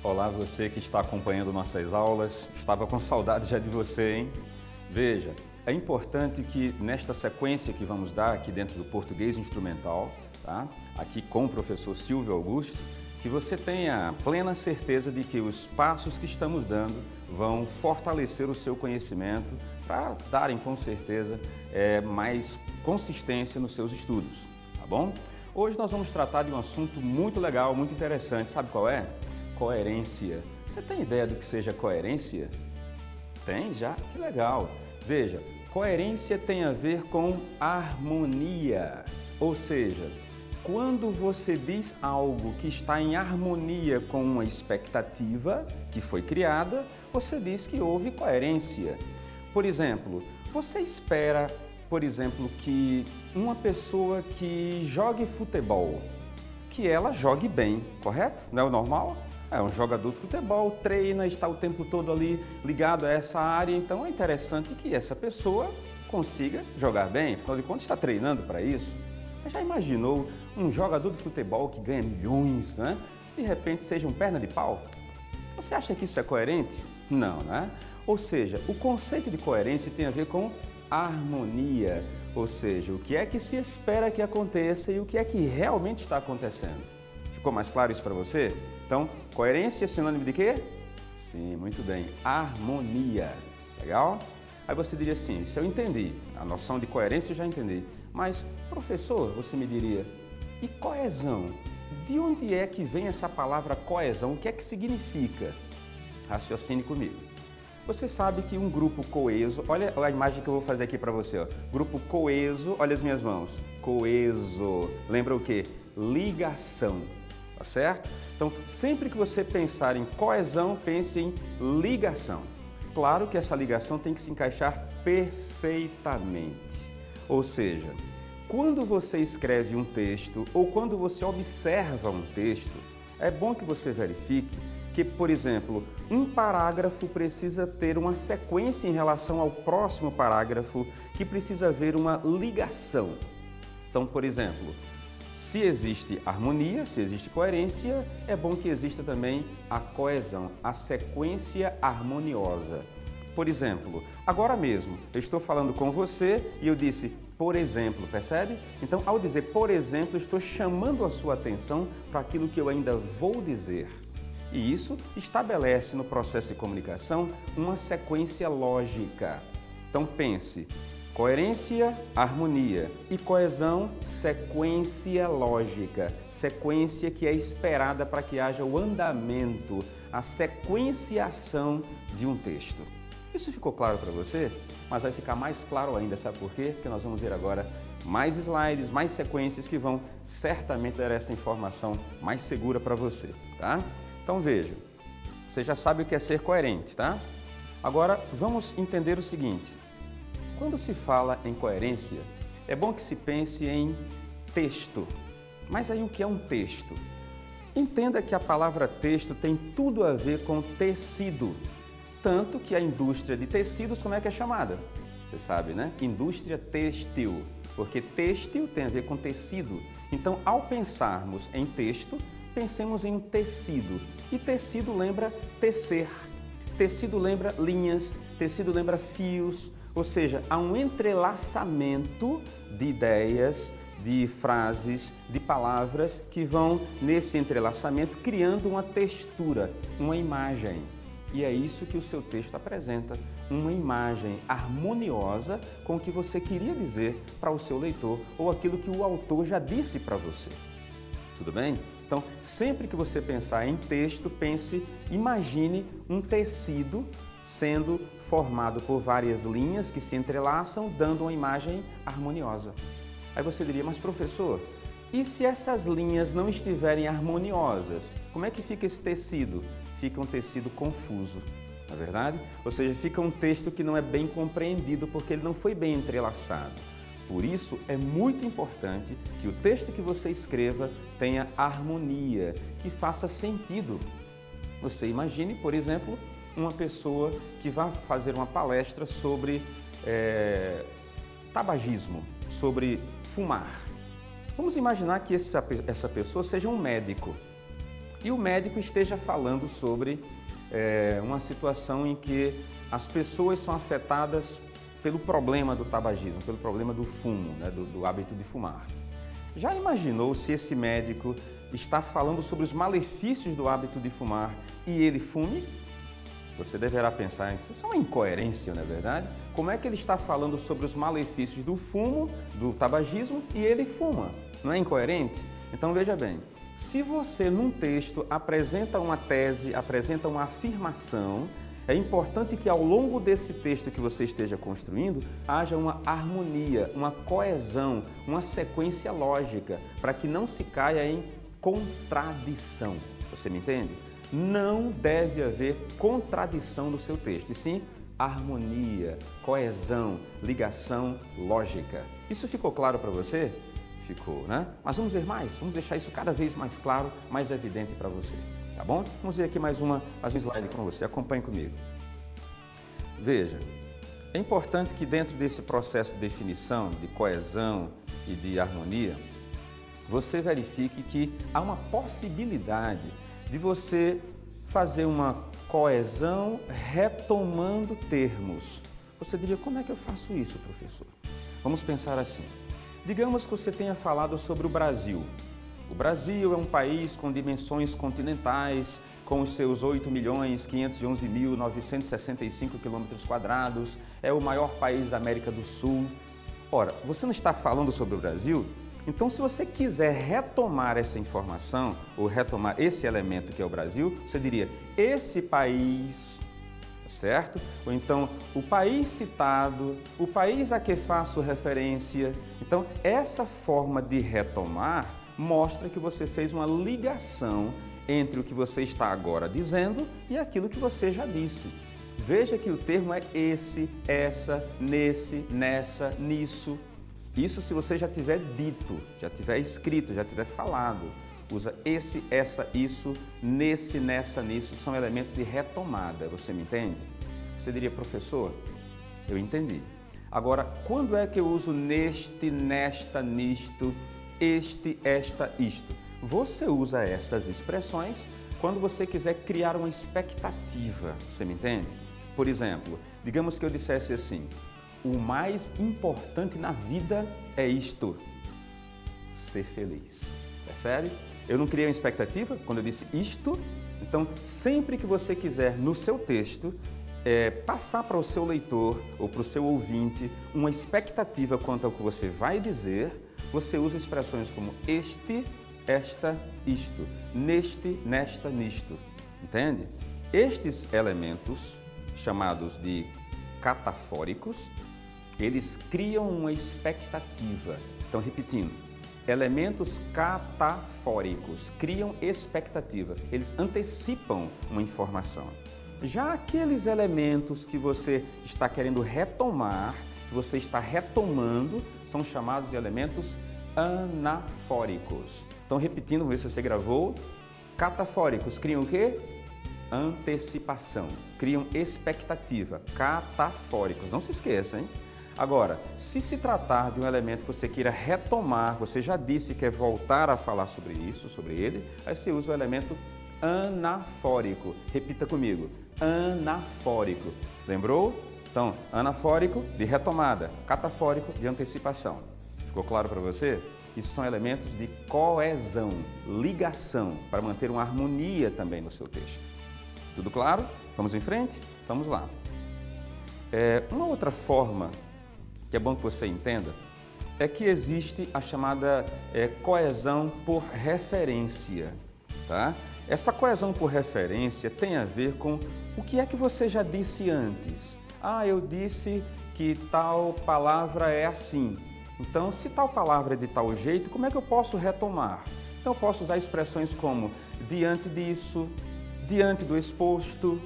Olá, você que está acompanhando nossas aulas. Estava com saudade já de você, hein? Veja, é importante que nesta sequência que vamos dar aqui dentro do português instrumental, tá? Aqui com o professor Silvio Augusto, que você tenha plena certeza de que os passos que estamos dando vão fortalecer o seu conhecimento para darem com certeza mais consistência nos seus estudos, tá bom? Hoje nós vamos tratar de um assunto muito legal, muito interessante. Sabe qual é? Coerência. Você tem ideia do que seja coerência? Tem já? Que legal! Veja, coerência tem a ver com harmonia, ou seja, quando você diz algo que está em harmonia com uma expectativa que foi criada, você diz que houve coerência. Por exemplo, você espera, que uma pessoa que jogue futebol, que ela jogue bem, correto? Não é o normal? É um jogador de futebol, treina, está o tempo todo ali ligado a essa área, então é interessante que essa pessoa consiga jogar bem, afinal de contas está treinando para isso. Mas já imaginou um jogador de futebol que ganha milhões, né? De repente seja um perna de pau? Você acha que isso é coerente? Não, né? Ou seja, o conceito de coerência tem a ver com harmonia, ou seja, o que é que se espera que aconteça e o que é que realmente está acontecendo. Ficou mais claro isso para você? Então, coerência é sinônimo de quê? Sim, muito bem, harmonia. Legal? Aí você diria assim, isso eu entendi, a noção de coerência eu já entendi, mas professor, você me diria, e coesão? De onde é que vem essa palavra coesão? O que é que significa? Raciocine comigo. Você sabe que um grupo coeso, olha a imagem que eu vou fazer aqui para você, ó. Grupo coeso, olha as minhas mãos, coeso, lembra o quê? Ligação, tá certo? Então, sempre que você pensar em coesão, pense em ligação. Claro que essa ligação tem que se encaixar perfeitamente. Ou seja, quando você escreve um texto ou quando você observa um texto, é bom que você verifique que, por exemplo, um parágrafo precisa ter uma sequência em relação ao próximo parágrafo, que precisa haver uma ligação. Então, por exemplo, se existe harmonia, se existe coerência, é bom que exista também a coesão, a sequência harmoniosa. Por exemplo, agora mesmo eu estou falando com você e eu disse, por exemplo, percebe? Então, ao dizer por exemplo, eu estou chamando a sua atenção para aquilo que eu ainda vou dizer. E isso estabelece no processo de comunicação uma sequência lógica. Então pense, coerência, harmonia e coesão, sequência lógica, sequência que é esperada para que haja o andamento, a sequenciação de um texto. Isso ficou claro para você? Mas vai ficar mais claro ainda, sabe por quê? Porque nós vamos ver agora mais slides, mais sequências que vão certamente dar essa informação mais segura para você, tá? Então veja, você já sabe o que é ser coerente, tá? Agora vamos entender o seguinte, quando se fala em coerência, é bom que se pense em texto. Mas aí o que é um texto? Entenda que a palavra texto tem tudo a ver com tecido, tanto que a indústria de tecidos, como é que é chamada? Você sabe, né? Indústria têxtil, porque têxtil tem a ver com tecido. Então, ao pensarmos em texto, pensemos em um tecido. E tecido lembra tecer, tecido lembra linhas, tecido lembra fios, ou seja, há um entrelaçamento de ideias, de frases, de palavras que vão nesse entrelaçamento criando uma textura, uma imagem. E é isso que o seu texto apresenta, uma imagem harmoniosa com o que você queria dizer para o seu leitor ou aquilo que o autor já disse para você. Tudo bem? Então, sempre que você pensar em texto, imagine um tecido sendo formado por várias linhas que se entrelaçam, dando uma imagem harmoniosa. Aí você diria, mas professor, e se essas linhas não estiverem harmoniosas, como é que fica esse tecido? Fica um tecido confuso, não é verdade? Ou seja, fica um texto que não é bem compreendido porque ele não foi bem entrelaçado. Por isso, é muito importante que o texto que você escreva tenha harmonia, que faça sentido. Você imagine, por exemplo, uma pessoa que vai fazer uma palestra sobre tabagismo, sobre fumar. Vamos imaginar que essa pessoa seja um médico. e o médico esteja falando sobre uma situação em que as pessoas são afetadas pelo problema do tabagismo, pelo problema do fumo, né, do hábito de fumar. Já imaginou se esse médico está falando sobre os malefícios do hábito de fumar e ele fume? Você deverá pensar, isso é uma incoerência, não é verdade? Como é que ele está falando sobre os malefícios do fumo, do tabagismo, e ele fuma? Não é incoerente? Então veja bem, se você num texto apresenta uma tese, apresenta uma afirmação, é importante que ao longo desse texto que você esteja construindo, haja uma harmonia, uma coesão, uma sequência lógica, para que não se caia em contradição. Você me entende? Não deve haver contradição no seu texto, e sim harmonia, coesão, ligação lógica. Isso ficou claro para você? Ficou, né? Mas vamos ver mais, vamos deixar isso cada vez mais claro, mais evidente para você, tá bom? Vamos ver aqui mais um slide com você, acompanhe comigo. Veja, é importante que dentro desse processo de definição, de coesão e de harmonia, você verifique que há uma possibilidade de você fazer uma coesão retomando termos. Você diria, como é que eu faço isso, professor? Vamos pensar assim. Digamos que você tenha falado sobre o Brasil. O Brasil é um país com dimensões continentais, com os seus 8.511.965 km², é o maior país da América do Sul. Ora, você não está falando sobre o Brasil? Então, se você quiser retomar essa informação, ou retomar esse elemento que é o Brasil, você diria, esse país, certo? Ou então, o país citado, o país a que faço referência. Então, essa forma de retomar mostra que você fez uma ligação entre o que você está agora dizendo e aquilo que você já disse. Veja que o termo é esse, essa, nesse, nessa, nisso. Isso se você já tiver dito, já tiver escrito, já tiver falado. Usa esse, essa, isso, nesse, nessa, nisso, são elementos de retomada, você me entende? Você diria, professor, eu entendi. Agora, quando é que eu uso neste, nesta, nisto, este, esta, isto? Você usa essas expressões quando você quiser criar uma expectativa, você me entende? Por exemplo, digamos que eu dissesse assim, o mais importante na vida é isto, ser feliz. Percebe? Eu não criei uma expectativa quando eu disse isto, então sempre que você quiser no seu texto passar para o seu leitor ou para o seu ouvinte uma expectativa quanto ao que você vai dizer, você usa expressões como este, esta, isto, neste, nesta, nisto. Entende? Estes elementos, chamados de catafóricos, eles criam uma expectativa. Então, repetindo, elementos catafóricos criam expectativa, eles antecipam uma informação. Já aqueles elementos que você está querendo retomar, que você está retomando, são chamados de elementos anafóricos. Então, repetindo, vamos ver se você gravou. Catafóricos criam o quê? Antecipação, criam expectativa. Catafóricos, não se esqueça, hein? Agora, se tratar de um elemento que você queira retomar, você já disse que quer voltar a falar sobre isso, sobre ele, aí você usa o elemento anafórico. Repita comigo, anafórico. Lembrou? Então, anafórico de retomada, catafórico de antecipação. Ficou claro para você? Isso são elementos de coesão, ligação, para manter uma harmonia também no seu texto. Tudo claro? Vamos em frente? Vamos lá. Uma outra forma que é bom que você entenda, é que existe a chamada coesão por referência, tá? Essa coesão por referência tem a ver com o que é que você já disse antes. Ah, eu disse que tal palavra é assim. Então, se tal palavra é de tal jeito, como é que eu posso retomar? Então, eu posso usar expressões como diante disso, diante do exposto.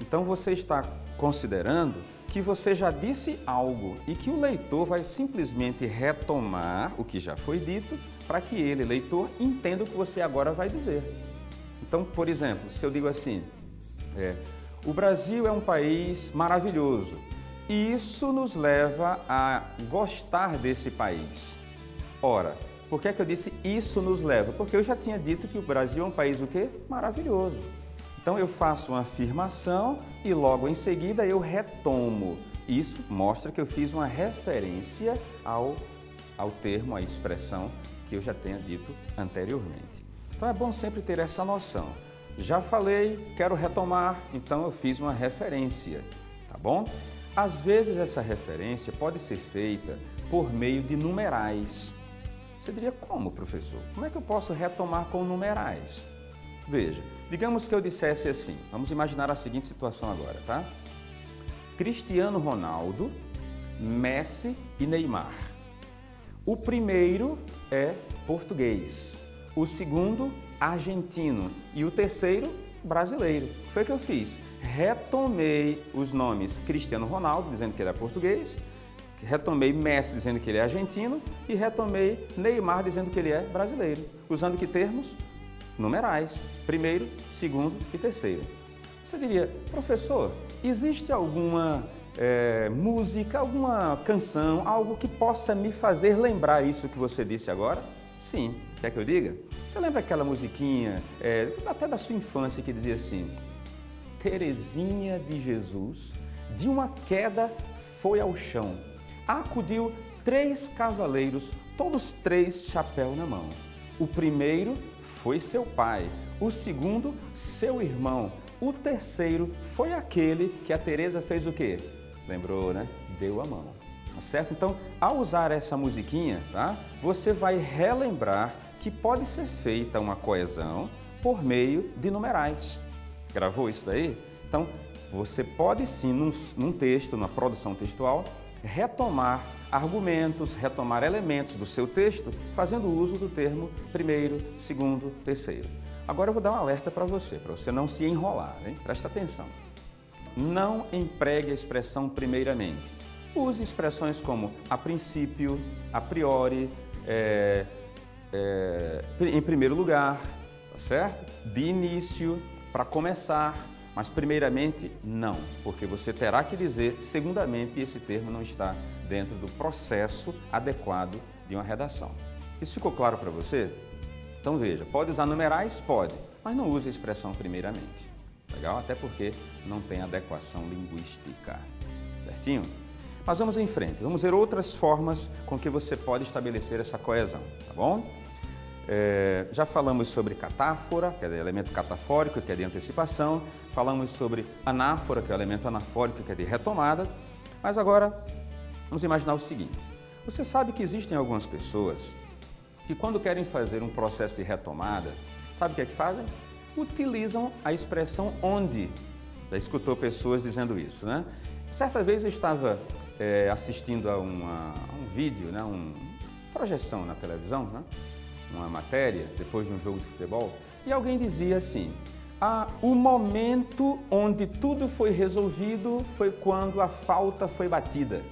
Então, você está considerando que você já disse algo e que o leitor vai simplesmente retomar o que já foi dito para que ele, leitor, entenda o que você agora vai dizer. Então, por exemplo, se eu digo assim, o Brasil é um país maravilhoso e isso nos leva a gostar desse país. Ora, Por que é que eu disse isso nos leva? Porque eu já tinha dito que o Brasil é um país o quê? Maravilhoso. Então eu faço uma afirmação e logo em seguida eu retomo. Isso mostra que eu fiz uma referência ao termo, à expressão que eu já tenha dito anteriormente. Então é bom sempre ter essa noção. Já falei, quero retomar, então eu fiz uma referência, tá bom? Às vezes essa referência pode ser feita por meio de numerais. Você diria, como, professor? Como é que eu posso retomar com numerais? Veja, digamos que eu dissesse assim, vamos imaginar a seguinte situação agora, tá? Cristiano Ronaldo, Messi e Neymar. O primeiro é português, o segundo, argentino e o terceiro, brasileiro. O que foi que eu fiz? Retomei os nomes Cristiano Ronaldo, dizendo que ele é português, retomei Messi, dizendo que ele é argentino, e retomei Neymar, dizendo que ele é brasileiro. Usando que termos? Numerais, primeiro, segundo e terceiro. Você diria, professor, existe alguma música, alguma canção, algo que possa me fazer lembrar isso que você disse agora? Sim. Quer que eu diga? Você lembra aquela musiquinha, até da sua infância, que dizia assim: Terezinha de Jesus, de uma queda foi ao chão. Acudiu 3 cavaleiros, todos 3 chapéu na mão. O primeiro foi seu pai, o segundo, seu irmão, o terceiro foi aquele que a Teresa fez o quê? Lembrou, né? Deu a mão. Tá certo? Então, ao usar essa musiquinha, tá? Você vai relembrar que pode ser feita uma coesão por meio de numerais. Gravou isso daí? Então, você pode sim, num texto, numa produção textual, retomar argumentos, retomar elementos do seu texto, fazendo uso do termo primeiro, segundo, terceiro. Agora eu vou dar um alerta para você não se enrolar, hein? Presta atenção. Não empregue a expressão primeiramente. Use expressões como a princípio, a priori, em primeiro lugar, tá certo? De início, para começar, mas primeiramente não, porque você terá que dizer segundamente e esse termo não está dentro do processo adequado de uma redação. Isso ficou claro para você? Então veja, pode usar numerais? Pode, mas não use a expressão primeiramente. Legal? Até porque não tem adequação linguística. Certinho? Mas vamos em frente, vamos ver outras formas com que você pode estabelecer essa coesão, tá bom? Já falamos sobre catáfora, que é o elemento catafórico, que é de antecipação. Falamos sobre anáfora, que é o elemento anafórico, que é de retomada. Mas agora, vamos imaginar o seguinte. Você sabe que existem algumas pessoas que quando querem fazer um processo de retomada, sabe o que é que fazem? Utilizam a expressão onde. Já escutou pessoas dizendo isso, né? Certa vez eu estava assistindo a um vídeo, né? Uma projeção na televisão, né? Uma matéria, depois de um jogo de futebol, e alguém dizia assim: o momento onde tudo foi resolvido foi quando a falta foi batida.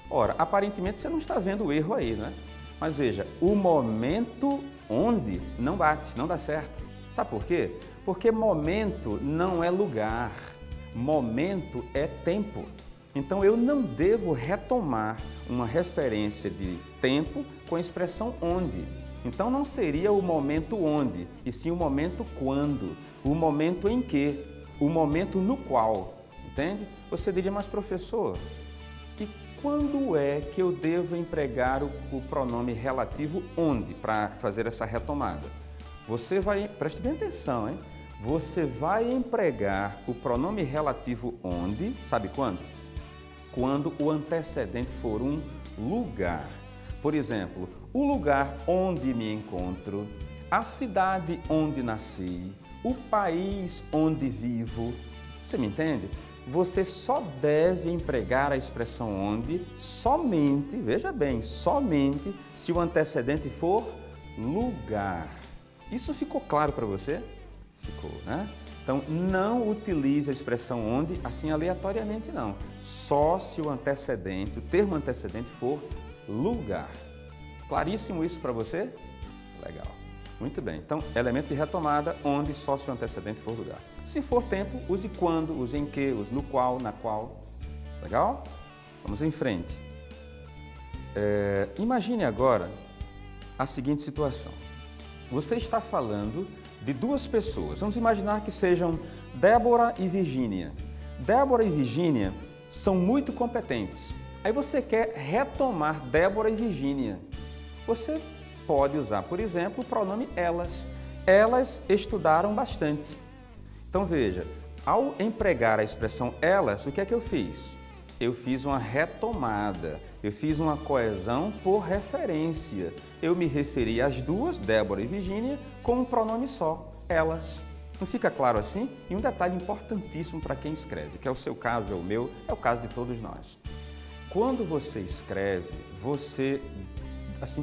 Ora, aparentemente você não está vendo o erro aí, né? Mas veja, o momento onde não bate, não dá certo. Sabe por quê? Porque momento não é lugar, momento é tempo. Então eu não devo retomar uma referência de tempo com a expressão onde. Então não seria o momento onde, e sim o momento quando, o momento em que, o momento no qual, entende? Você diria, mas professor, e quando é que eu devo empregar o pronome relativo onde para fazer essa retomada? Você vai, preste bem atenção, hein? Você vai empregar o pronome relativo onde, sabe quando? Quando o antecedente for um lugar. Por exemplo, o lugar onde me encontro, a cidade onde nasci, o país onde vivo. Você me entende? Você só deve empregar a expressão onde somente, veja bem, somente se o antecedente for lugar. Isso ficou claro para você? Ficou, né? Então, não utilize a expressão onde assim aleatoriamente, não. Só se o antecedente, o termo antecedente for lugar. Claríssimo isso para você? Legal. Muito bem. Então, elemento de retomada, onde só se o antecedente for lugar. Se for tempo, use quando, use em que, use no qual, na qual. Legal? Vamos em frente. Imagine agora a seguinte situação. Você está falando de duas pessoas. Vamos imaginar que sejam Débora e Virgínia. Débora e Virgínia são muito competentes. Aí você quer retomar Débora e Virgínia. Você pode usar, por exemplo, o pronome elas. Elas estudaram bastante. Então veja, ao empregar a expressão elas, o que é que eu fiz? Eu fiz uma retomada, eu fiz uma coesão por referência. Eu me referi às duas, Débora e Virgínia, com um pronome só, elas. Não fica claro assim? E um detalhe importantíssimo para quem escreve, que é o seu caso, é o meu, é o caso de todos nós. Quando você escreve, você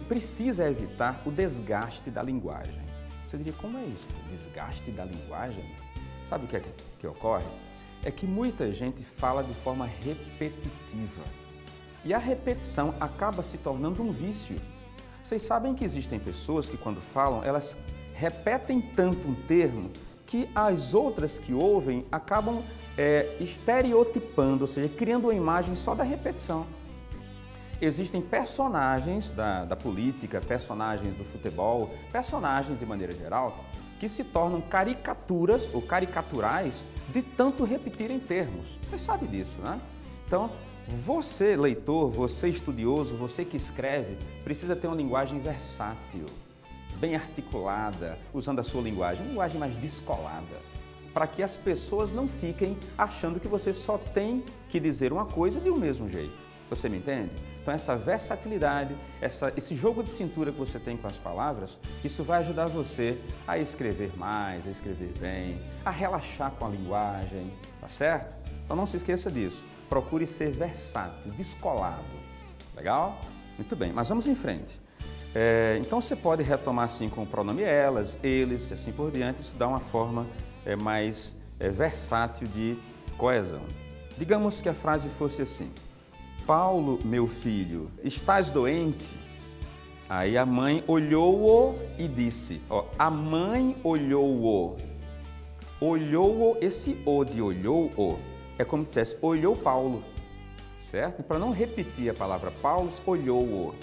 precisa evitar o desgaste da linguagem. Você diria, como é isso? Desgaste da linguagem? Sabe o que é que ocorre? É que muita gente fala de forma repetitiva. E a repetição acaba se tornando um vício. Vocês sabem que existem pessoas que, quando falam, elas repetem tanto um termo que as outras que ouvem acabam estereotipando, ou seja, criando uma imagem só da repetição. Existem personagens da política, personagens do futebol, personagens de maneira geral, que se tornam caricaturas ou caricaturais de tanto repetirem termos. Vocês sabem disso, né? Então, você, leitor, você estudioso, você que escreve, precisa ter uma linguagem versátil, bem articulada, usando a sua linguagem, uma linguagem mais descolada, para que as pessoas não fiquem achando que você só tem que dizer uma coisa de um mesmo jeito. Você me entende? Então essa versatilidade, esse jogo de cintura que você tem com as palavras, isso vai ajudar você a escrever mais, a escrever bem, a relaxar com a linguagem, tá certo? Então não se esqueça disso. Procure ser versátil, descolado. Legal? Muito bem, mas vamos em frente. Então você pode retomar assim com o pronome elas, eles e assim por diante. Isso dá uma forma mais versátil de coesão. Digamos que a frase fosse assim: Paulo, meu filho, estás doente? Aí a mãe olhou-o e disse, a mãe olhou-o. Olhou-o, esse o de olhou-o é como se dissesse, olhou Paulo, certo? Para não repetir a palavra Paulo, olhou-o.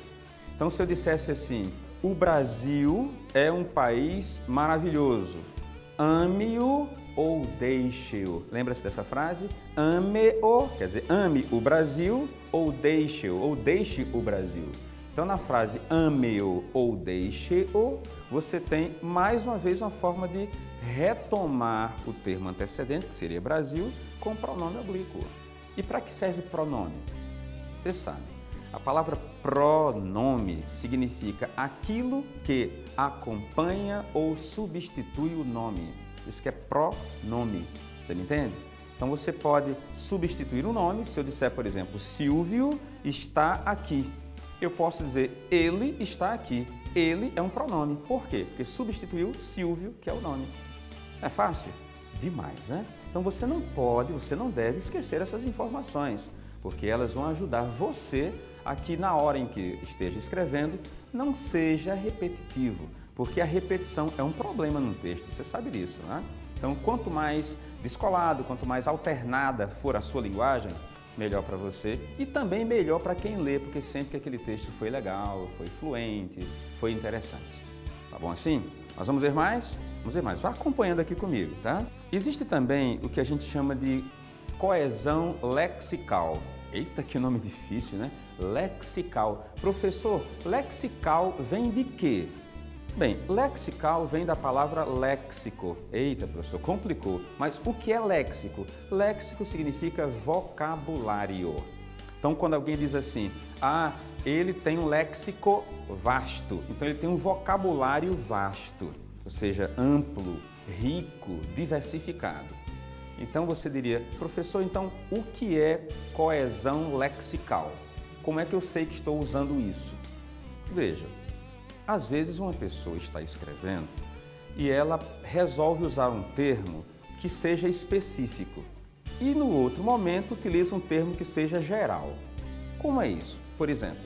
Então se eu dissesse assim, o Brasil é um país maravilhoso, ame-o ou deixe-o. Lembra-se dessa frase? Ame-o, quer dizer, ame o Brasil ou deixe-o, ou deixe o Brasil. Então, na frase ame-o ou deixe-o, você tem mais uma vez uma forma de retomar o termo antecedente, que seria Brasil, com pronome oblíquo. E para que serve pronome? Você sabe, a palavra pronome significa aquilo que acompanha ou substitui o nome. Isso que é pronome, você me entende? Então você pode substituir o nome, se eu disser, por exemplo, Silvio está aqui. Eu posso dizer, ele está aqui. Ele é um pronome. Por quê? Porque substituiu Silvio, que é o nome. É fácil? Demais, né? Então você não pode, você não deve esquecer essas informações, porque elas vão ajudar você a que na hora em que esteja escrevendo, não seja repetitivo. Porque a repetição é um problema num texto, você sabe disso, né? Então, quanto mais descolado, quanto mais alternada for a sua linguagem, melhor para você e também melhor para quem lê, porque sente que aquele texto foi legal, foi fluente, foi interessante. Tá bom assim? Nós vamos ver mais? Vamos ver mais. Vá acompanhando aqui comigo, tá? Existe também o que a gente chama de coesão lexical. Eita, que nome difícil, né? Lexical. Professor, lexical vem de quê? Bem, lexical vem da palavra léxico. Eita, professor, complicou. Mas o que é léxico? Léxico significa vocabulário. Então, quando alguém diz assim, ele tem um léxico vasto, então ele tem um vocabulário vasto, ou seja, amplo, rico, diversificado. Então você diria, professor, então o que é coesão lexical? Como é que eu sei que estou usando isso? Veja. Às vezes uma pessoa está escrevendo e ela resolve usar um termo que seja específico e no outro momento utiliza um termo que seja geral. Como é isso? Por exemplo,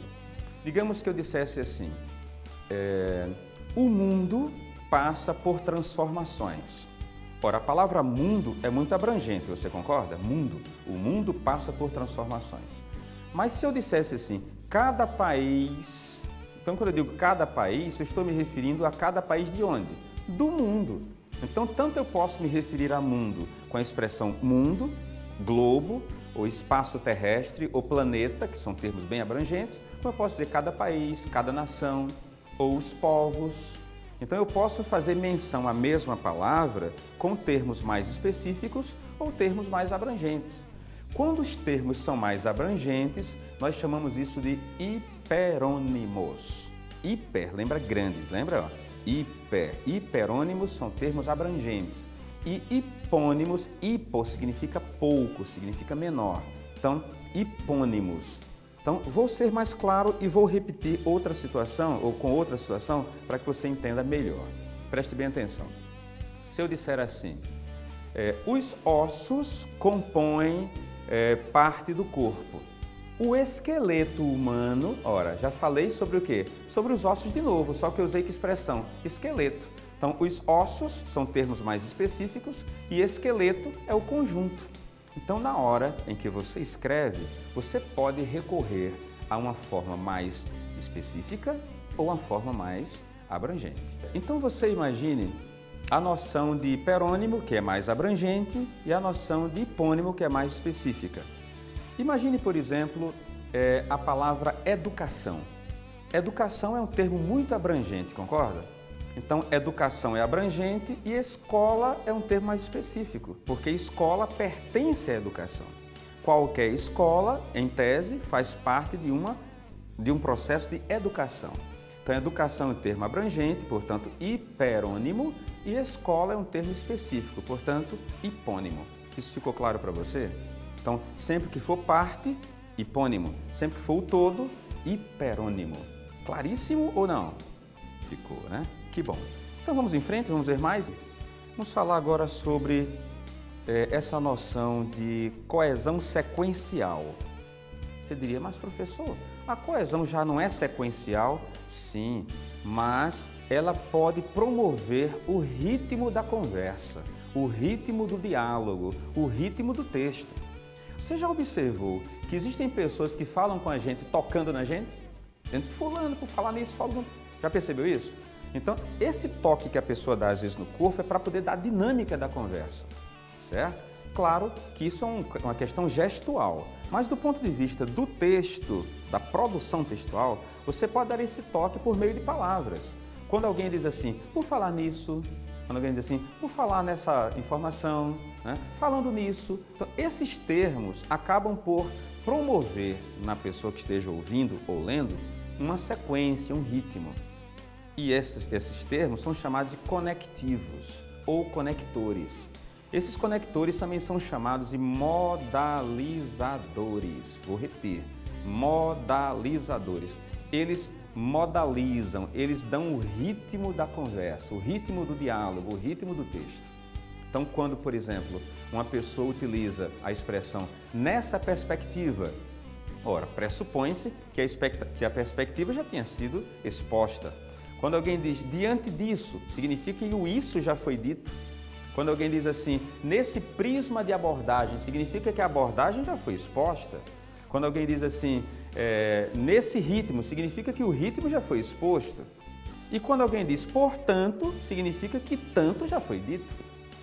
digamos que eu dissesse assim, o mundo passa por transformações. Ora, a palavra mundo é muito abrangente, você concorda? Mundo. O mundo passa por transformações. Mas se eu dissesse assim, cada país Então, quando eu digo cada país, eu estou me referindo a cada país de onde? Do mundo. Então, tanto eu posso me referir a mundo com a expressão mundo, globo, ou espaço terrestre, ou planeta, que são termos bem abrangentes, como eu posso dizer cada país, cada nação, ou os povos. Então, eu posso fazer menção à mesma palavra com termos mais específicos ou termos mais abrangentes. Quando os termos são mais abrangentes, nós chamamos isso de hiperônimos. Hiper, lembra grandes, lembra? Hiper. Hiperônimos são termos abrangentes. E hipônimos, hipo significa pouco, significa menor. Então, hipônimos. Então, vou ser mais claro e vou repetir outra situação, ou com outra situação, para que você entenda melhor. Preste bem atenção. Se eu disser assim, os ossos compõem parte do corpo. O esqueleto humano, ora, já falei sobre o quê? Sobre os ossos de novo, só que eu usei que expressão? Esqueleto. Então, os ossos são termos mais específicos e esqueleto é o conjunto. Então, na hora em que você escreve, você pode recorrer a uma forma mais específica ou uma forma mais abrangente. Então, você imagine a noção de hiperônimo, que é mais abrangente, e a noção de hipônimo, que é mais específica. Imagine, por exemplo, a palavra educação. Educação é um termo muito abrangente, concorda? Então, educação é abrangente e escola é um termo mais específico, porque escola pertence à educação. Qualquer escola, em tese, faz parte de um processo de educação. Então, educação é um termo abrangente, portanto, hiperônimo, e escola é um termo específico, portanto, hipônimo. Isso ficou claro para você? Então, sempre que for parte, hipônimo. Sempre que for o todo, hiperônimo. Claríssimo ou não? Ficou, né? Que bom. Então, vamos em frente, vamos ver mais? Vamos falar agora sobre essa noção de coesão sequencial. Você diria, mas professor, a coesão já não é sequencial? Sim, mas ela pode promover o ritmo da conversa, o ritmo do diálogo, o ritmo do texto. Você já observou que existem pessoas que falam com a gente tocando na gente? Fulano, por falar nisso, falando. Já percebeu isso? Então, esse toque que a pessoa dá às vezes no corpo é para poder dar a dinâmica da conversa, certo? Claro que isso é uma questão gestual, mas do ponto de vista do texto, da produção textual, você pode dar esse toque por meio de palavras. Quando alguém diz assim, por falar nisso, quando alguém diz assim, por falar nessa informação, né? Falando nisso. Então, esses termos acabam por promover na pessoa que esteja ouvindo ou lendo uma sequência, um ritmo. E esses termos são chamados de conectivos ou conectores. Esses conectores também são chamados de modalizadores. Vou repetir, modalizadores. Eles modalizam, eles dão o ritmo da conversa, o ritmo do diálogo, o ritmo do texto. Então, quando, por exemplo, uma pessoa utiliza a expressão nessa perspectiva, ora, pressupõe-se que a perspectiva já tenha sido exposta. Quando alguém diz diante disso, significa que o isso já foi dito. Quando alguém diz assim, nesse prisma de abordagem, significa que a abordagem já foi exposta. Quando alguém diz assim, nesse ritmo, significa que o ritmo já foi exposto. E quando alguém diz portanto, significa que tanto já foi dito.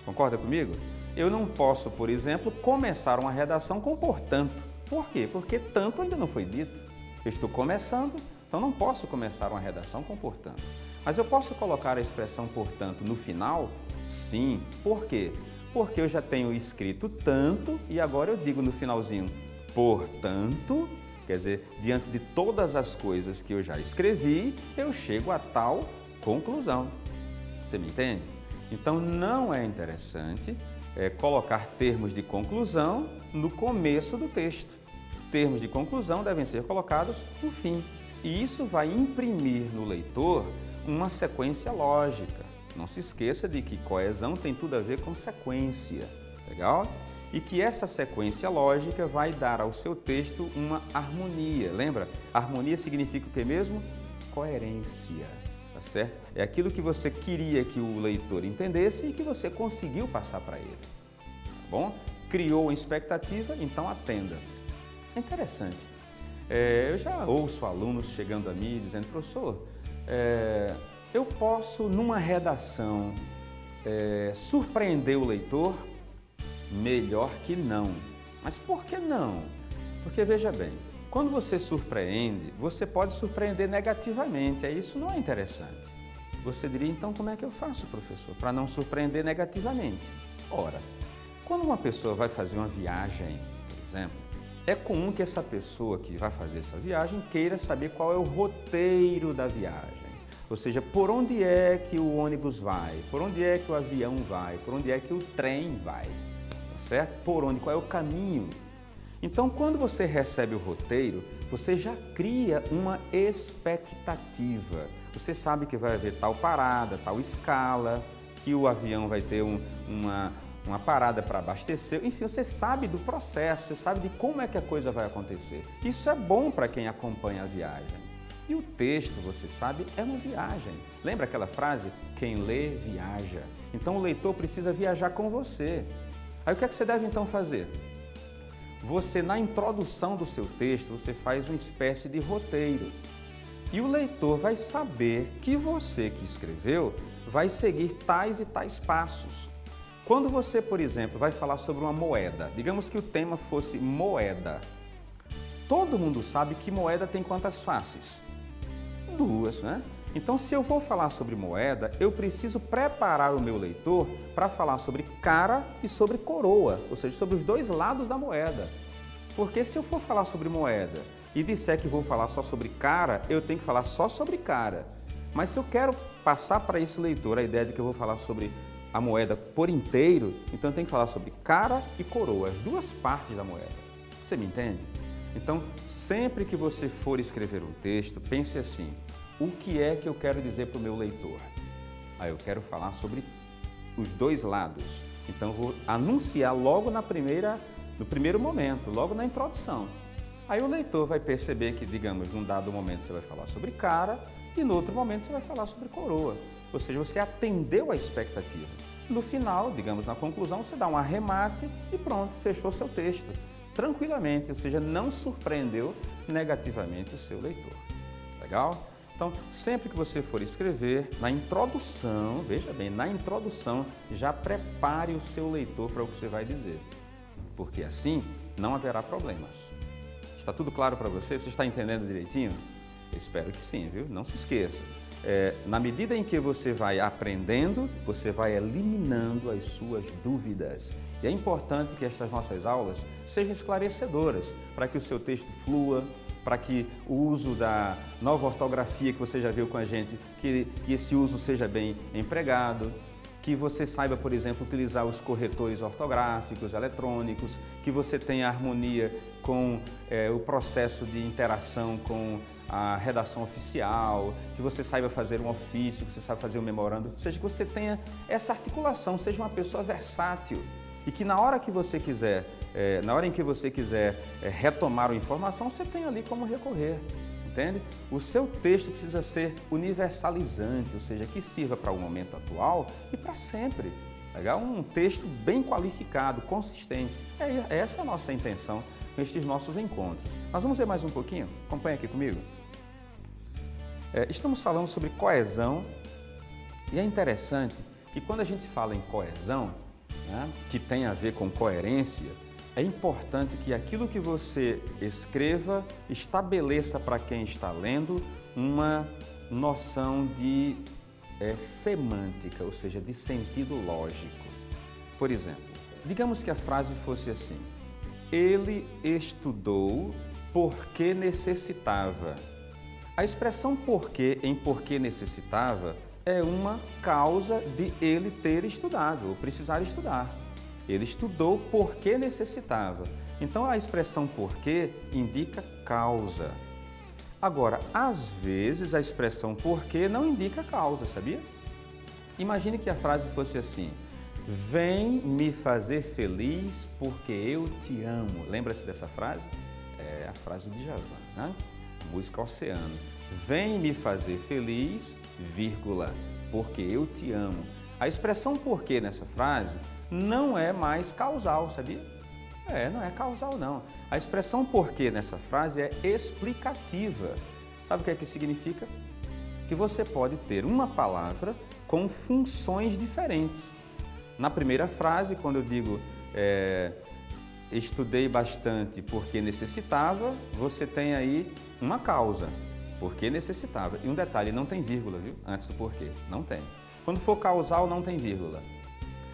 Concorda comigo? Eu não posso, por exemplo, começar uma redação com portanto. Por quê? Porque tanto ainda não foi dito. Eu estou começando, então não posso começar uma redação com portanto. Mas eu posso colocar a expressão portanto no final? Sim. Por quê? Porque eu já tenho escrito tanto e agora eu digo no finalzinho, portanto, quer dizer, diante de todas as coisas que eu já escrevi, eu chego a tal conclusão. Você me entende? Então não é interessante colocar termos de conclusão no começo do texto. Termos de conclusão devem ser colocados no fim. E isso vai imprimir no leitor uma sequência lógica. Não se esqueça de que coesão tem tudo a ver com sequência, legal? E que essa sequência lógica vai dar ao seu texto uma harmonia. Lembra? Harmonia significa o que mesmo? Coerência, tá certo? É aquilo que você queria que o leitor entendesse e que você conseguiu passar para ele, tá bom? Criou uma expectativa, então atenda. É interessante. Eu já ouço alunos chegando a mim dizendo, professor, eu posso numa redação surpreender o leitor? Melhor que não. Mas por que não? Porque veja bem, quando você surpreende, você pode surpreender negativamente, isso não é interessante. Você diria, então como é que eu faço, professor, para não surpreender negativamente? Ora, quando uma pessoa vai fazer uma viagem, por exemplo, é comum que essa pessoa que vai fazer essa viagem queira saber qual é o roteiro da viagem. Ou seja, por onde é que o ônibus vai, por onde é que o avião vai, por onde é que o trem vai, tá certo? Por onde, qual é o caminho? Então, quando você recebe o roteiro, você já cria uma expectativa. Você sabe que vai haver tal parada, tal escala, que o avião vai ter uma parada para abastecer. Enfim, você sabe do processo, você sabe de como é que a coisa vai acontecer. Isso é bom para quem acompanha a viagem. E o texto, você sabe, é uma viagem. Lembra aquela frase? Quem lê, viaja. Então, o leitor precisa viajar com você. Aí, o que é que você deve então fazer? Você, na introdução do seu texto, você faz uma espécie de roteiro. E o leitor vai saber que você que escreveu vai seguir tais e tais passos. Quando você, por exemplo, vai falar sobre uma moeda, digamos que o tema fosse moeda. Todo mundo sabe que moeda tem quantas faces? Duas, né? Então, se eu vou falar sobre moeda, eu preciso preparar o meu leitor para falar sobre cara e sobre coroa, ou seja, sobre os dois lados da moeda. Porque se eu for falar sobre moeda e disser que vou falar só sobre cara, eu tenho que falar só sobre cara. Mas se eu quero passar para esse leitor a ideia de que eu vou falar sobre a moeda por inteiro, então eu tenho que falar sobre cara e coroa, as duas partes da moeda. Você me entende? Então, sempre que você for escrever um texto, pense assim, o que é que eu quero dizer para o meu leitor? Eu quero falar sobre os dois lados. Então, eu vou anunciar logo no primeiro momento, logo na introdução. Aí o leitor vai perceber que, digamos, num dado momento você vai falar sobre cara e no outro momento você vai falar sobre coroa. Ou seja, você atendeu a expectativa. No final, digamos, na conclusão, você dá um arremate e pronto, fechou seu texto. Tranquilamente, ou seja, não surpreendeu negativamente o seu leitor. Legal? Então, sempre que você for escrever, na introdução, veja bem, na introdução, já prepare o seu leitor para o que você vai dizer. Porque assim não haverá problemas. Está tudo claro para você? Você está entendendo direitinho? Eu espero que sim, viu? Não se esqueça. Na medida em que você vai aprendendo, você vai eliminando as suas dúvidas. E é importante que estas nossas aulas sejam esclarecedoras, para que o seu texto flua, para que o uso da nova ortografia que você já viu com a gente, que esse uso seja bem empregado, que você saiba, por exemplo, utilizar os corretores ortográficos, eletrônicos, que você tenha harmonia com o processo de interação com a redação oficial, que você saiba fazer um ofício, que você saiba fazer um memorando, ou seja, que você tenha essa articulação, seja uma pessoa versátil e que na hora que você quiser, retomar uma informação, você tem ali como recorrer, entende? O seu texto precisa ser universalizante, ou seja, que sirva para o momento atual e para sempre. Legal? Um texto bem qualificado, consistente. Essa é a nossa intenção nestes nossos encontros. Nós vamos ver mais um pouquinho? Acompanha aqui comigo. Estamos falando sobre coesão e é interessante que quando a gente fala em coesão, né, que tem a ver com coerência, é importante que aquilo que você escreva estabeleça para quem está lendo uma noção de semântica, ou seja, de sentido lógico. Por exemplo, digamos que a frase fosse assim: ele estudou porque necessitava. A expressão porque em porque necessitava é uma causa de ele ter estudado ou precisar estudar. Ele estudou porque necessitava. Então, a expressão porque indica causa. Agora, às vezes, a expressão porque não indica causa, sabia? Imagine que a frase fosse assim: vem me fazer feliz porque eu te amo. Lembra-se dessa frase? É a frase do Djavan, né? Música Oceano. Vem me fazer feliz, vírgula, porque eu te amo. A expressão porque nessa frase não é mais causal, sabia? Não é causal não. A expressão porquê nessa frase é explicativa. Sabe o que é que significa? Que você pode ter uma palavra com funções diferentes. Na primeira frase, quando eu digo estudei bastante porque necessitava, você tem aí uma causa, porque necessitava. E um detalhe, não tem vírgula, viu? Antes do porquê, não tem. Quando for causal, não tem vírgula.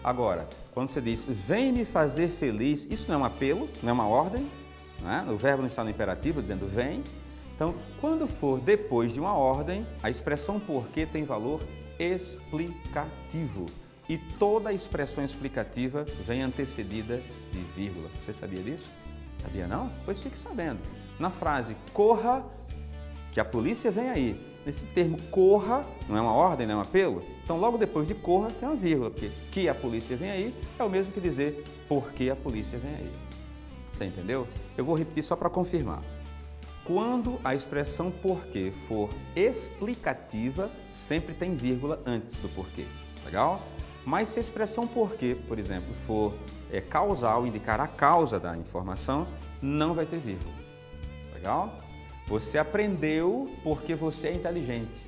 Agora, quando você diz, vem me fazer feliz, isso não é um apelo, não é uma ordem, não é? O verbo não está no imperativo, dizendo vem. Então, quando for depois de uma ordem, a expressão porquê tem valor explicativo. E toda expressão explicativa vem antecedida de vírgula. Você sabia disso? Sabia não? Pois fique sabendo. Na frase corra, que a polícia vem aí. Nesse termo corra, não é uma ordem, não é um apelo? Então logo depois de corra tem uma vírgula, porque que a polícia vem aí é o mesmo que dizer porque a polícia vem aí. Você entendeu? Eu vou repetir só para confirmar. Quando a expressão porquê for explicativa, sempre tem vírgula antes do porquê. Legal? Mas se a expressão porquê, por exemplo, for causal, indicar a causa da informação, não vai ter vírgula. Legal? Você aprendeu porque você é inteligente.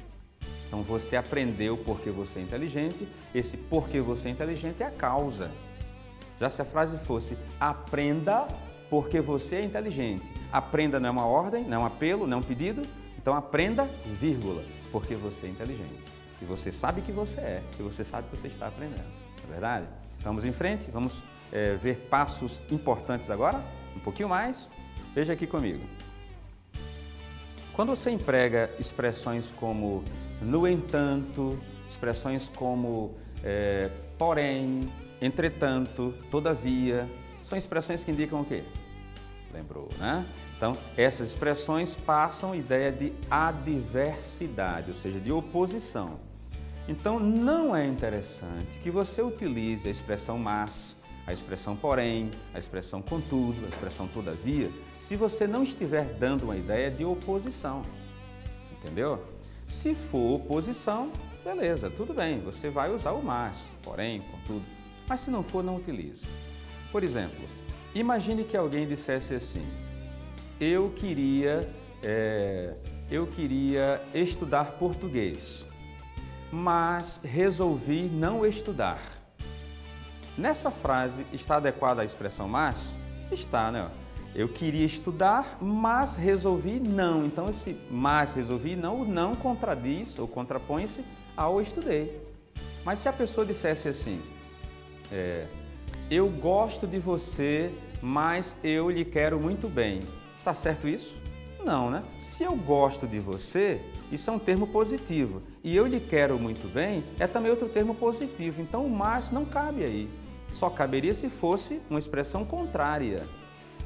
Então, você aprendeu porque você é inteligente, esse porque você é inteligente é a causa. Já se a frase fosse aprenda porque você é inteligente. Aprenda não é uma ordem, não é um apelo, não é um pedido. Então, aprenda, vírgula, porque você é inteligente. E você sabe que você é, e você sabe que você está aprendendo. Não é verdade? Vamos em frente, vamos ver passos importantes agora, um pouquinho mais. Veja aqui comigo. Quando você emprega expressões como no entanto, expressões como porém, entretanto, todavia, são expressões que indicam o quê? Lembrou, né? Então, essas expressões passam a ideia de adversidade, ou seja, de oposição. Então, não é interessante que você utilize a expressão mas, a expressão porém, a expressão contudo, a expressão todavia, se você não estiver dando uma ideia de oposição. Entendeu? Se for oposição, beleza, tudo bem, você vai usar o mas, porém, contudo. Mas se não for, não utilize. Por exemplo, imagine que alguém dissesse assim, eu queria estudar português, mas resolvi não estudar. Nessa frase, está adequada a expressão mas? Está, né? Eu queria estudar, mas resolvi não. Então, esse mas resolvi não, o não contradiz ou contrapõe-se ao estudei. Mas se a pessoa dissesse assim, eu gosto de você, mas eu lhe quero muito bem. Está certo isso? Não, né? Se eu gosto de você, isso é um termo positivo. E eu lhe quero muito bem é também outro termo positivo. Então, o mas não cabe aí. Só caberia se fosse uma expressão contrária.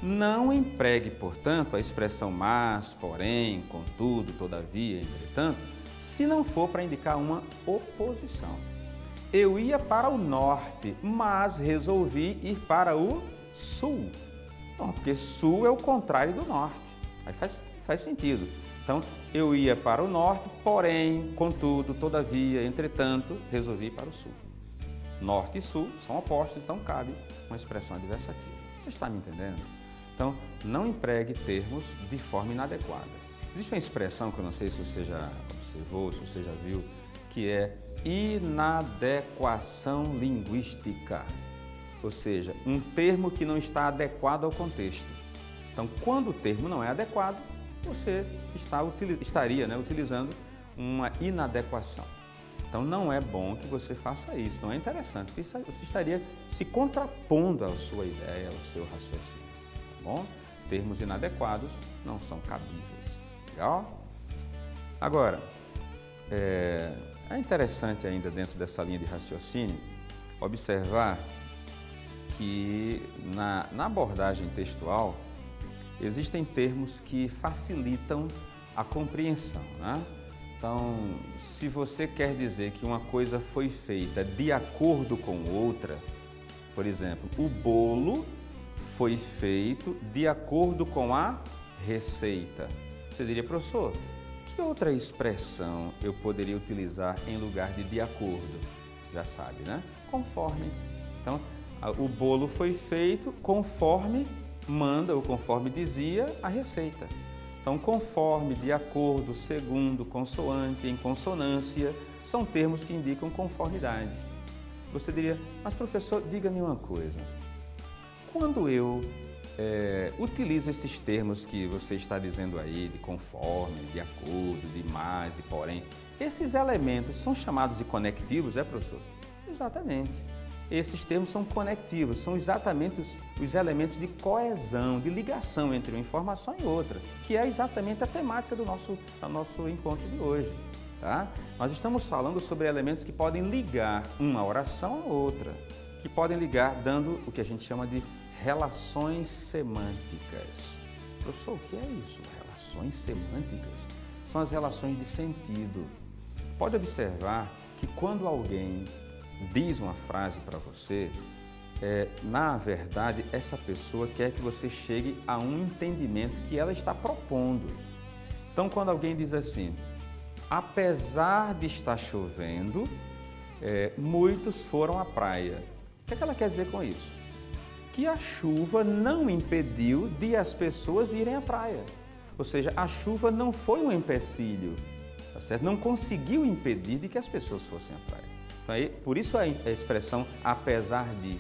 Não empregue, portanto, a expressão mas, porém, contudo, todavia, entretanto, se não for para indicar uma oposição. Eu ia para o norte, mas resolvi ir para o sul. Bom, porque sul é o contrário do norte. Aí faz sentido. Então, eu ia para o norte, porém, contudo, todavia, entretanto, resolvi ir para o sul. Norte e sul são opostos, então cabe uma expressão adversativa. Você está me entendendo? Então, não empregue termos de forma inadequada. Existe uma expressão que eu não sei se você já observou, se você já viu, que é inadequação linguística. Ou seja, um termo que não está adequado ao contexto. Então, quando o termo não é adequado, você estaria utilizando uma inadequação. Então, não é bom que você faça isso, não é interessante, porque você estaria se contrapondo à sua ideia, ao seu raciocínio. Bom, termos inadequados não são cabíveis. Legal? Agora, é interessante ainda dentro dessa linha de raciocínio observar que na abordagem textual existem termos que facilitam a compreensão, né? Então, se você quer dizer que uma coisa foi feita de acordo com outra, por exemplo, o bolo foi feito de acordo com a receita. Você diria, professor, que outra expressão eu poderia utilizar em lugar de acordo? Já sabe, né? Conforme. Então, O bolo foi feito conforme manda ou conforme dizia a receita. Então, conforme, de acordo, segundo, consoante, em consonância, são termos que indicam conformidade. Você diria, mas professor, diga-me uma coisa. Quando eu utilizo esses termos que você está dizendo aí, de conforme, de acordo, de mais, de porém, esses elementos são chamados de conectivos, professor? Exatamente. Esses termos são conectivos, são exatamente os elementos de coesão, de ligação entre uma informação e outra, que é exatamente a temática do nosso encontro de hoje. Tá? Nós estamos falando sobre elementos que podem ligar uma oração a outra, que podem ligar dando o que a gente chama de relações semânticas. Professor, o que é isso? Relações semânticas? São as relações de sentido. Pode observar que quando alguém diz uma frase para você, na verdade, essa pessoa quer que você chegue a um entendimento que ela está propondo. Então, quando alguém diz assim, apesar de estar chovendo, muitos foram à praia. O que ela quer dizer com isso? Que a chuva não impediu de as pessoas irem à praia. Ou seja, a chuva não foi um empecilho, tá certo? Não conseguiu impedir de que as pessoas fossem à praia. Então, por isso a expressão apesar de,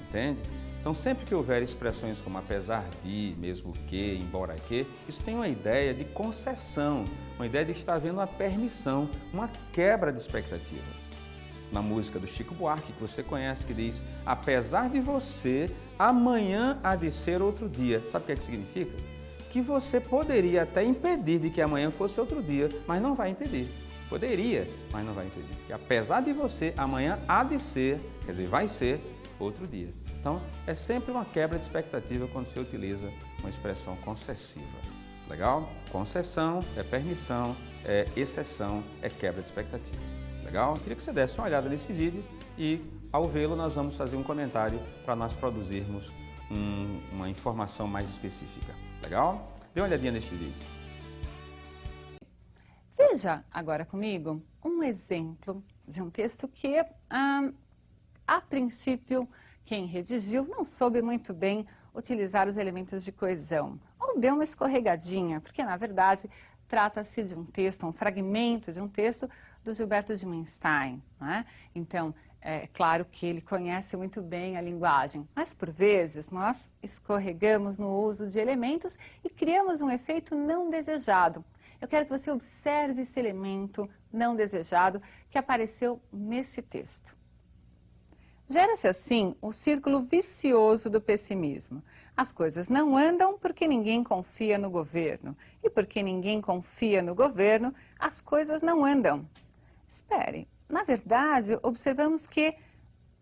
entende? Então, sempre que houver expressões como apesar de, mesmo que, embora que, isso tem uma ideia de concessão, uma ideia de que está havendo uma permissão, uma quebra de expectativa. Na música do Chico Buarque, que você conhece, que diz, apesar de você, amanhã há de ser outro dia. Sabe o que é que significa? Que você poderia até impedir de que amanhã fosse outro dia, mas não vai impedir. Poderia, mas não vai impedir. Que apesar de você, amanhã há de ser, quer dizer, vai ser outro dia. Então, é sempre uma quebra de expectativa quando se utiliza uma expressão concessiva. Legal? Concessão é permissão, é exceção, é quebra de expectativa. Legal? Queria que você desse uma olhada nesse vídeo e, ao vê-lo, nós vamos fazer um comentário para nós produzirmos uma informação mais específica. Legal? Dê uma olhadinha neste vídeo. Veja agora comigo um exemplo de um texto que, a princípio, quem redigiu não soube muito bem utilizar os elementos de coesão, ou deu uma escorregadinha, porque, na verdade, trata-se de um texto, um fragmento de um texto do Gilberto de Menstein, né? Então, é claro que ele conhece muito bem a linguagem, mas, por vezes, nós escorregamos no uso de elementos e criamos um efeito não desejado. Eu quero que você observe esse elemento não desejado que apareceu nesse texto. Gera-se assim o círculo vicioso do pessimismo. As coisas não andam porque ninguém confia no governo. E porque ninguém confia no governo, as coisas não andam. Espere, na verdade, observamos que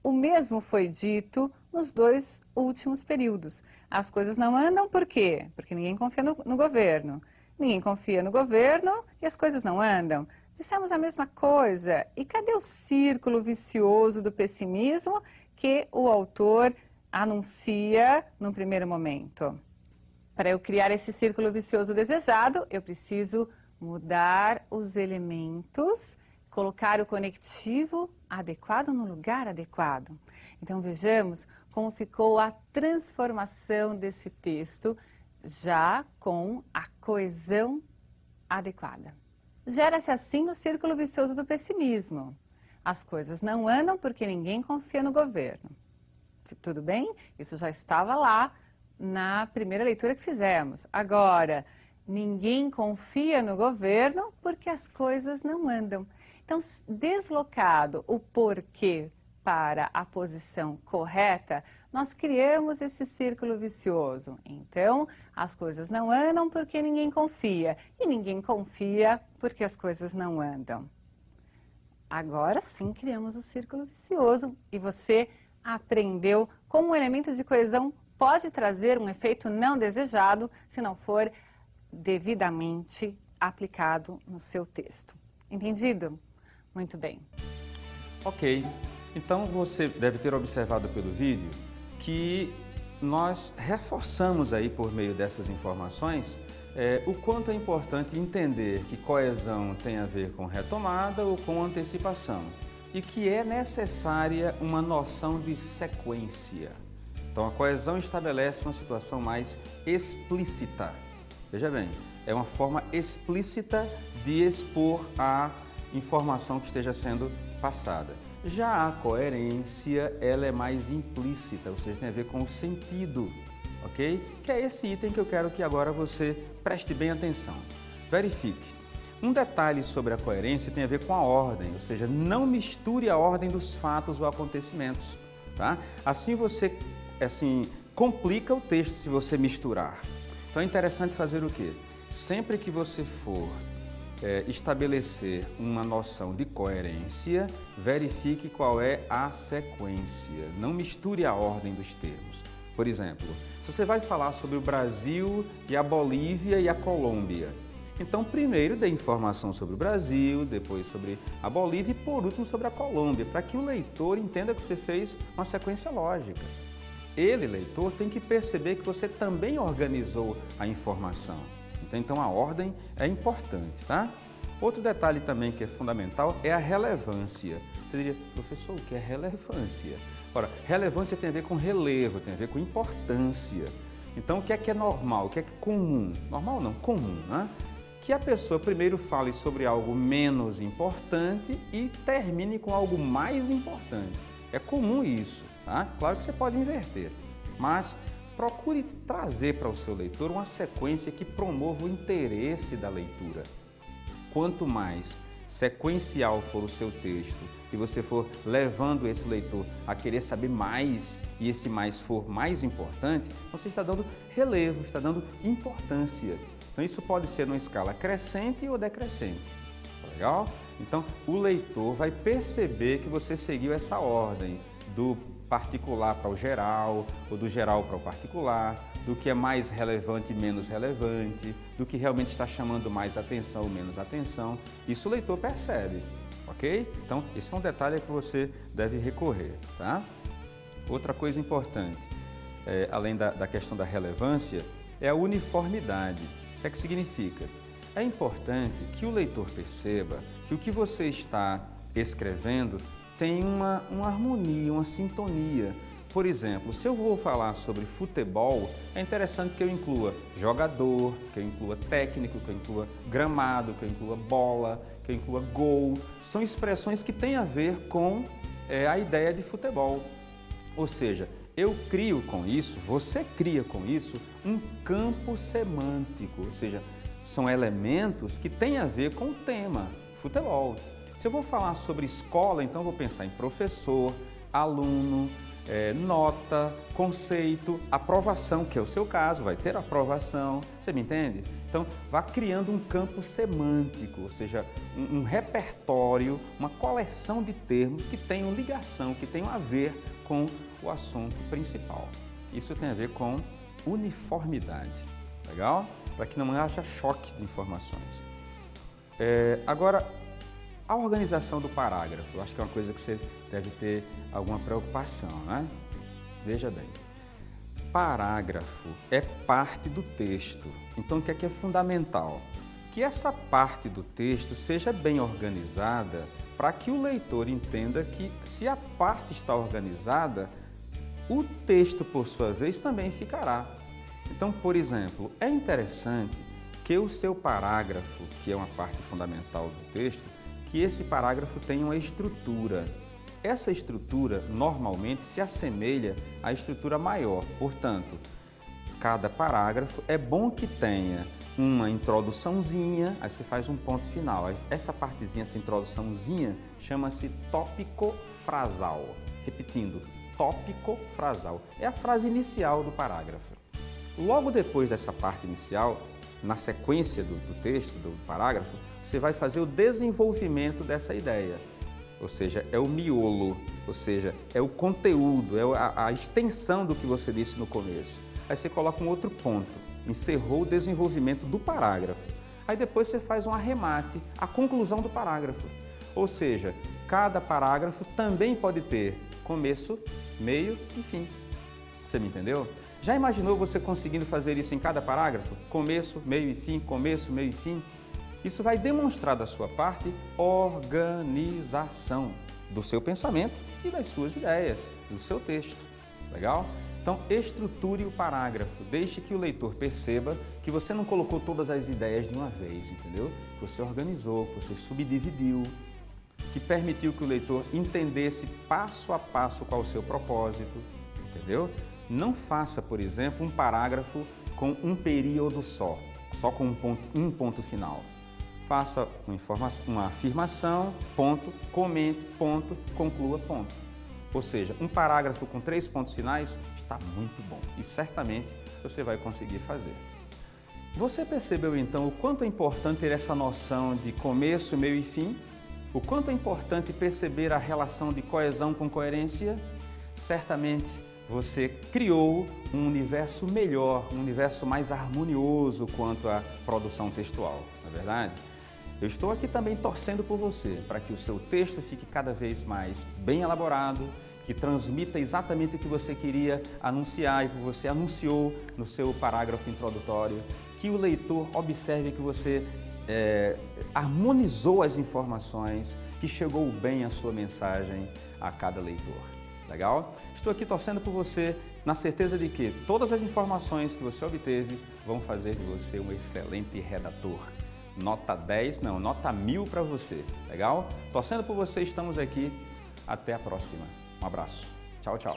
o mesmo foi dito nos dois últimos períodos. As coisas não andam por quê? Porque ninguém confia no governo. Ninguém confia no governo e as coisas não andam. Dissemos a mesma coisa. E cadê o círculo vicioso do pessimismo que o autor anuncia no primeiro momento? Para eu criar esse círculo vicioso desejado, eu preciso mudar os elementos, colocar o conectivo adequado no lugar adequado. Então vejamos como ficou a transformação desse texto já com a coesão adequada. Gera-se assim o círculo vicioso do pessimismo. As coisas não andam porque ninguém confia no governo. Tudo bem? Isso já estava lá na primeira leitura que fizemos. Agora, ninguém confia no governo porque as coisas não andam. Então, deslocado o porquê para a posição correta, nós criamos esse círculo vicioso. Então, as coisas não andam porque ninguém confia. E ninguém confia porque as coisas não andam. Agora sim criamos o círculo vicioso e você aprendeu como o elemento de coesão pode trazer um efeito não desejado se não for devidamente aplicado no seu texto. Entendido? Muito bem. Ok. Então você deve ter observado pelo vídeo que nós reforçamos aí por meio dessas informações o quanto é importante entender que coesão tem a ver com retomada ou com antecipação. e que é necessária uma noção de sequência. Então, a coesão estabelece uma situação mais explícita. Veja bem, é uma forma explícita de expor a informação que esteja sendo passada. Já a coerência, ela é mais implícita, ou seja, tem a ver com o sentido, ok? Que é esse item que eu quero que agora você preste bem atenção. Verifique. Um detalhe sobre a coerência tem a ver com a ordem, ou seja, não misture a ordem dos fatos ou acontecimentos, tá? Assim você complica o texto se você misturar. Então é interessante fazer o quê? Sempre que você for estabelecer uma noção de coerência, verifique qual é a sequência. Não misture a ordem dos termos. Por exemplo, se você vai falar sobre o Brasil e a Bolívia e a Colômbia, então primeiro dê informação sobre o Brasil, depois sobre a Bolívia e por último sobre a Colômbia, para que o leitor entenda que você fez uma sequência lógica. Ele, leitor, tem que perceber que você também organizou a informação. Então a ordem é importante, tá? Outro detalhe também que é fundamental é a relevância. Você diria, professor, o que é relevância? Ora, relevância tem a ver com relevo, tem a ver com importância. Então o que é normal, o que é comum? Normal não, comum, né? Que a pessoa primeiro fale sobre algo menos importante e termine com algo mais importante. É comum isso, tá? Claro que você pode inverter, mas procure trazer para o seu leitor uma sequência que promova o interesse da leitura. Quanto mais sequencial for o seu texto e você for levando esse leitor a querer saber mais e esse mais for mais importante, você está dando relevo, está dando importância. Então isso pode ser numa escala crescente ou decrescente. Tá legal? Então o leitor vai perceber que você seguiu essa ordem do particular para o geral, ou do geral para o particular, do que é mais relevante e menos relevante, do que realmente está chamando mais atenção ou menos atenção. Isso o leitor percebe, ok? Então, esse é um detalhe que você deve recorrer, tá? Outra coisa importante, além da questão da relevância, é a uniformidade. O que é que significa? É importante que o leitor perceba que o que você está escrevendo tem uma harmonia, uma sintonia. Por exemplo, se eu vou falar sobre futebol, é interessante que eu inclua jogador, que eu inclua técnico, que eu inclua gramado, que eu inclua bola, que eu inclua gol. São expressões que têm a ver com a ideia de futebol. Ou seja, eu crio com isso, você cria com isso, um campo semântico, ou seja, são elementos que têm a ver com o tema, futebol. Se eu vou falar sobre escola, então eu vou pensar em professor, aluno, nota, conceito, aprovação, que é o seu caso, vai ter aprovação, você me entende? Então, vá criando um campo semântico, ou seja, um repertório, uma coleção de termos que tenham ligação, que tenham a ver com o assunto principal. Isso tem a ver com uniformidade, legal? Para que não haja choque de informações. Agora, a organização do parágrafo, eu acho que é uma coisa que você deve ter alguma preocupação, né? Veja bem, parágrafo é parte do texto, então o que é fundamental? Que essa parte do texto seja bem organizada para que o leitor entenda que se a parte está organizada, o texto, por sua vez, também ficará. Então, por exemplo, é interessante que o seu parágrafo, que é uma parte fundamental do texto, que esse parágrafo tenha uma estrutura. Essa estrutura normalmente se assemelha à estrutura maior, portanto, cada parágrafo é bom que tenha uma introduçãozinha, aí você faz um ponto final. Essa partezinha, essa introduçãozinha, chama-se tópico frasal. Repetindo, tópico frasal. É a frase inicial do parágrafo. Logo depois dessa parte inicial, na sequência do texto, do parágrafo, você vai fazer o desenvolvimento dessa ideia. Ou seja, é o miolo, ou seja, é o conteúdo, é a extensão do que você disse no começo. Aí você coloca um outro ponto, encerrou o desenvolvimento do parágrafo. Aí depois você faz um arremate, a conclusão do parágrafo. Ou seja, cada parágrafo também pode ter começo, meio e fim. Você me entendeu? Já imaginou você conseguindo fazer isso em cada parágrafo? Começo, meio e fim, começo, meio e fim? Isso vai demonstrar da sua parte organização. do seu pensamento e das suas ideias, do seu texto. Legal? Então, estruture o parágrafo, deixe que o leitor perceba que você não colocou todas as ideias de uma vez, entendeu? Que você organizou, que você subdividiu, que permitiu que o leitor entendesse passo a passo qual o seu propósito, entendeu? Não faça, por exemplo, um parágrafo com um período só com um ponto final. Faça uma afirmação, ponto, comente, ponto, conclua, ponto. Ou seja, um parágrafo com 3 pontos finais está muito bom e certamente você vai conseguir fazer. Você percebeu então o quanto é importante ter essa noção de começo, meio e fim? O quanto é importante perceber a relação de coesão com coerência? Certamente você criou um universo melhor, um universo mais harmonioso quanto à produção textual, não é verdade? Eu estou aqui também torcendo por você, para que o seu texto fique cada vez mais bem elaborado, que transmita exatamente o que você queria anunciar e que você anunciou no seu parágrafo introdutório, que o leitor observe que você harmonizou as informações, que chegou bem a sua mensagem a cada leitor. Legal? Estou aqui torcendo por você, na certeza de que todas as informações que você obteve vão fazer de você um excelente redator. Nota 10, não, nota 1000 para você. Legal? Torcendo por você, estamos aqui. Até a próxima. Um abraço. Tchau, tchau.